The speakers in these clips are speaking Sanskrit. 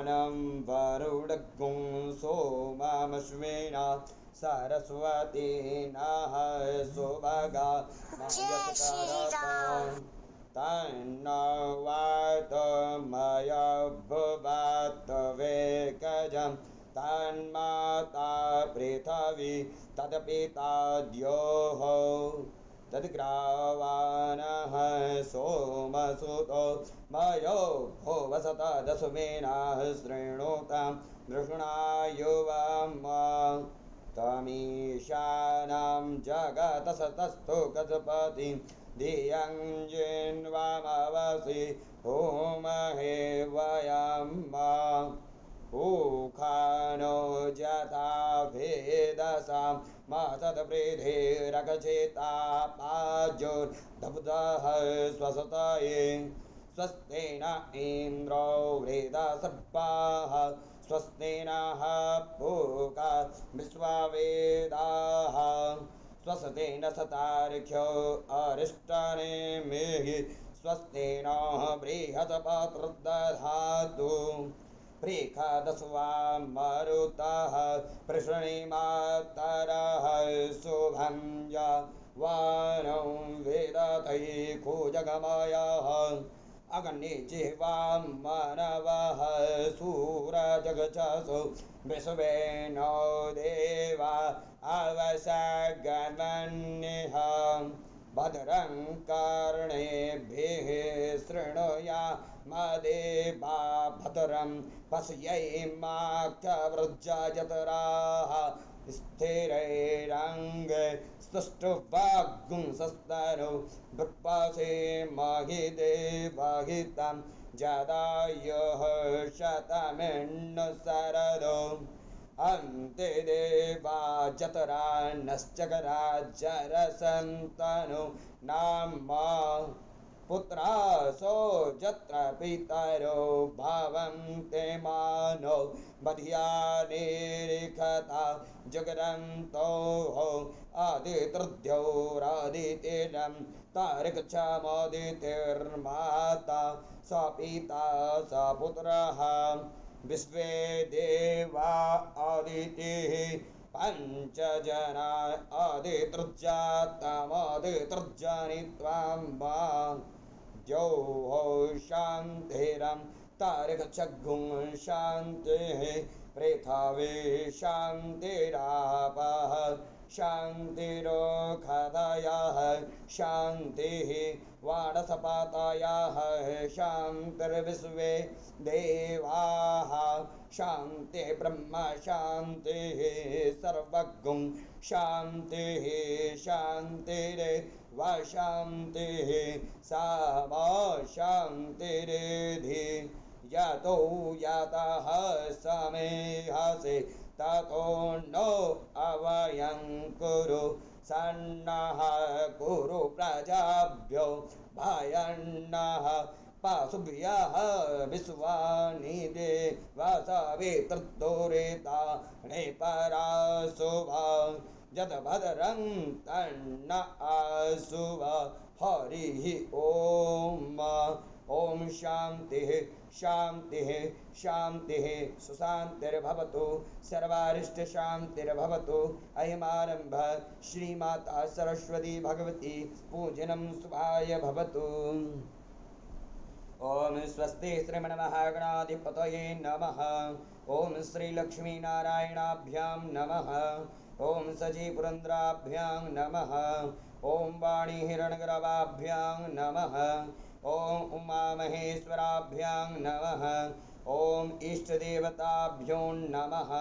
नं वरुडगुं सोममश्विना सरस्वती नः सुभगा मयस्करतां तन्नो वातमयभुवत्वेकजं तन्माता पृथिवी तत्पिता द्योः तद्ग्रावाणः सोमसुतो मयो भुवसत दशमेनाः शृणुतां दृष्णायुवम् तमीशानां जगतस्तस्थो गजपतिं धियं जिन्वामवसि होमहे वयं ऊखानो यथा भेदसां मासद्वृद्धिरगचेतापाजोर्दब्धः स्वसतये स्वस्तेन इन्द्रो वृधसर्पाः स्वस्तेन पूका विश्ववेदाः स्वस्तेन सतार्क्ष्यो अरिष्टनेमिः स्वस्तेन बृहस्पतिर्दधातु प्रेखादस्वां मरुतः पृषणीमातरः शुभं या वानं वेदतैः खोजगमयः अग्नि जिह्वां मानवः सूरजगचसो विश्वेनो देवा आवसगमन्यः भद्रं कर्णेभिः शृणुयामदेवा भद्रं पश्येमाख्यवृज्जयतराः स्थिरैरङ्गे स्तुष्टुवाग्गुंसस्तनो भृक्पासे महिदेवहितं जदायुः शतमिन्नशरदो अन्ते देवा जतरा नश्चकराजरसन्तनु नाम पुत्रासो यत्र पितरो भवन्ते मानो बध्यानिरिखता जगरन्तो आदितृद्योरादितिरं तारकक्षमोदितिर्माता स पिता स पुत्रः विश्वे देवा आदितिः पञ्चजना आदितृजातमदितृजानि त्वां वा द्यौः शान्तिरं तारकचग्गुं शान्तिः पृथिवी शान्तिरापः शान्तिरोखदयः शान्तिः वाणसपातायाः शान्तिर्विश्वे देवाः शान्तिः ब्रह्म शान्तिः सर्वगुं शान्तिः शान्तिरेव शान्तिः सामा शान्तिरेधि यतो यतः समेहसे ततो नो अवयं कुरु सन्नः कुरु प्रजाभ्यो भयन्नः पाशुभ्यः विश्वानि देवसवितृदुरिता पराशुभा यद्भद्रं तन्न आशुभ हरिः ॐ शान्तिः शान्तिः शान्तिः सुशान्तिर्भवतु सर्वारिष्टशान्तिर्भवतु अयमारम्भ श्रीमाता सरस्वती भगवती पूजनं शुभाय भवतु। ओम स्वस्ति श्रीमन्महागणाधिपतये नमः। ओम श्रीलक्ष्मीनारायणाभ्यां नमः। ओम सजीपुरन्द्राभ्यां नमः। ओम वाणीहिरण्यगर्भाभ्यां नमः। ओम उमामहेश्वराभ्यां नमः। ओम इष्टदेवताभ्यो नमः।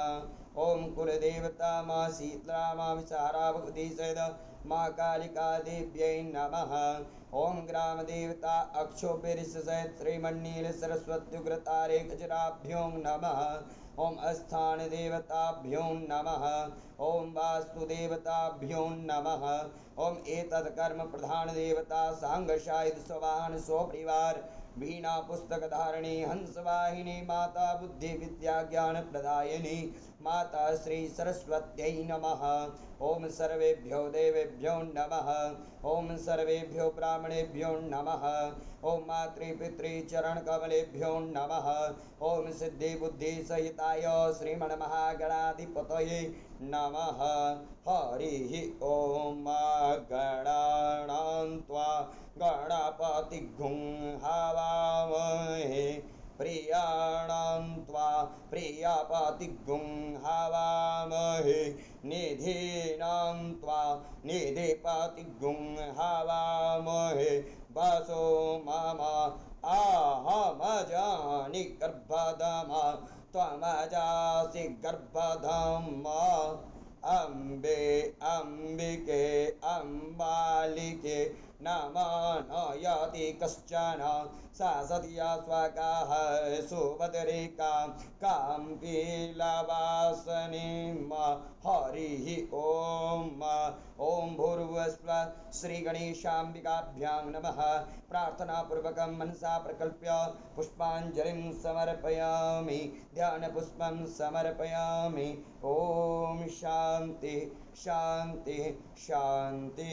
ओम कुलदेवता माँ शीतला माँ विचारा भगवती सहित माँ कालिका देव्यै नमः। ओम ग्राम देवता अक्षोभिरिष सहित श्रीमन्नील सरस्वत्युग्रतारे गजराभ्यो नमः। ओम स्थान देवताभ्यो नमः। ओम वास्तुदेवताभ्यो नमः। ओम एतत् कर्म प्रधान देवता सांग शाहिद स्वाहन स्वपरिवार वीणा पुस्तकधारिणी हंसवाहिनी माता बुद्धि विद्या ज्ञान प्रदायिनी माता श्री सरस्वत्यै नमः। ओम सर्वेभ्यो देवेभ्यो नमः। ओम सर्वेभ्यो ब्राह्मणेभ्यो नमः। ओम मातृपितृचरणकमलेभ्यो नमः। ओम सिद्धि बुद्धि सहिताय श्रीमन्महागणाधिपतये नमः। हरिः ओम गणानां त्वा गणपतिगुं हवामहे प्रियाणां त्वा प्रियपतिगुं हवामहे निधीनां त्वा निधिपतिगुं हवामहे वसो मम आहमजानि गर्भधमा त्वमजासि गर्भधमा अम्बे अम्बिके अम्बालिके नमो नयति कश्चन सा सत्या स्वकाः सुभद्रिका काम्पीलवासनीम हरिः ओम। ओम भूर्भुवस्व श्रीगणेशाम्बिकाभ्यां नमः। प्रार्थनापूर्वकं मनसा प्रकल्प्य पुष्पाञ्जलिं समर्पयामि ध्यानपुष्पं समर्पयामि। ओम शांति शांति शांति।